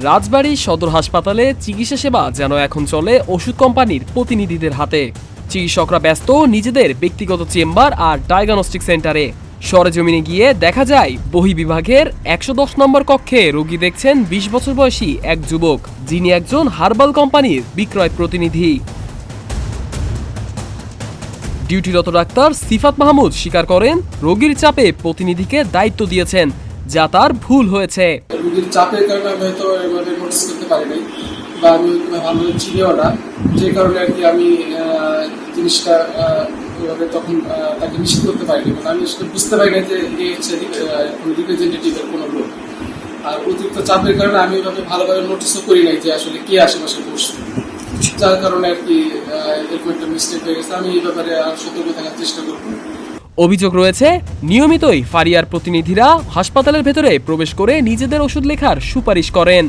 রাজবাড়ী সদর হাসপাতালে চিকিৎসা সেবা যেন এখন চলে ওষুধ কোম্পানির প্রতিনিধিদের হাতে। চিকিৎসকরা ব্যস্ত নিজেদের ব্যক্তিগত চেম্বার আর ডায়াগনস্টিক সেন্টারে। সরেজমিনে গিয়ে দেখা যায় বহির্বিভাগের ১১০ নম্বর কক্ষে রোগী দেখছেন ২০ বছর বয়সী এক যুবক, যিনি একজন হার্বাল কোম্পানির বিক্রয় প্রতিনিধি। ডিউটিরত ডাক্তার সিফাত মাহমুদ স্বীকার করেন, রোগীর চাপে প্রতিনিধিকে দায়িত্ব দিয়েছেন, যা তার ভুল হয়েছে। রোগীর চাপের কারণে আমি হয়তো এভাবে নোটিস করতে পারিনি বা আমি ভালোভাবে চিনিও না, যে কারণে আর কি আমি জিনিসটা ওইভাবে তখন তাকে নিশ্চিত করতে পারিনি। আমি আসলে বুঝতে পারি না যে এই হচ্ছে রিপ্রেজেন্টেটিভের কোনো লোক। আর অতিরিক্ত চাপের কারণে আমি ওইভাবে ভালোভাবে নোটিসও করি নাই যে আসলে কে আশেপাশে বসছে, যার কারণে আর কি এরকম একটা মিস্টেক হয়ে গেছে। আমি এই ব্যাপারে আর সতর্ক থাকার চেষ্টা করবো। অভিযোগ রয়েছে, নিয়মিতই ফারিয়ার প্রতিনিধিরা হাসপাতালের ভেতরে প্রবেশ করে নিজেদের ওষুধ লেখার সুপারিশ করেন।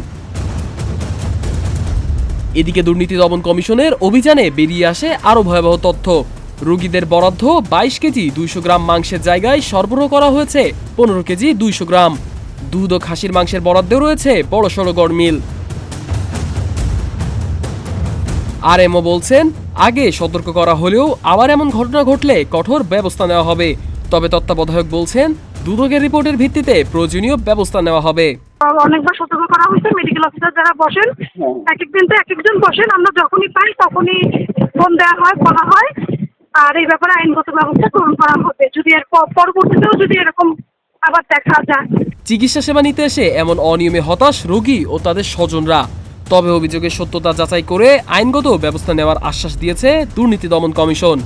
এদিকে দুর্নীতি দমন কমিশনের অভিযানে বেরিয়ে আসে আরও ভয়াবহ তথ্য। রোগীদের বরাদ্দ ২২ কেজি ২০০ গ্রাম মাংসের জায়গায় সরবরাহ করা হয়েছে ১৫ কেজি ২০০ গ্রাম। দুধ ও খাসির মাংসের বরাদ্দেও রয়েছে বড়সড় গড়মিল। আরএমও বলছেন, আগে সতর্ক করা হলেও আবার এমন ঘটনা ঘটলে কঠোর ব্যবস্থা নেওয়া হবে। তবে তত্ত্বাবধায়ক বলছেন, দুদকের রিপোর্টের ভিত্তিতে প্রয়োজনীয় ব্যবস্থা নেওয়া হবে। অনেকবার সতর্ক করা হয়েছে, মেডিকেল অফিসার যারা বসেন এক একদিন তো এক একজন বসেন, আমরা যখনই পাই তখনই ফোন দেওয়া হয়, বলা হয়। আর এই ব্যাপারে আইনগত ব্যবস্থা গ্রহণ করা হবে যদি এর পরবর্তীতেও যদি এরকম আবার দেখা যায়। চিকিৎসা সেবা নিতে এসে এমন অনিয়মে হতাশ রোগী ও তাদের স্বজনরা। তবে অভিযোগের সত্যতা যাচাই করে আইনগত ব্যবস্থা নেওয়ার আশ্বাস দিয়েছে দুর্নীতি দমন কমিশন।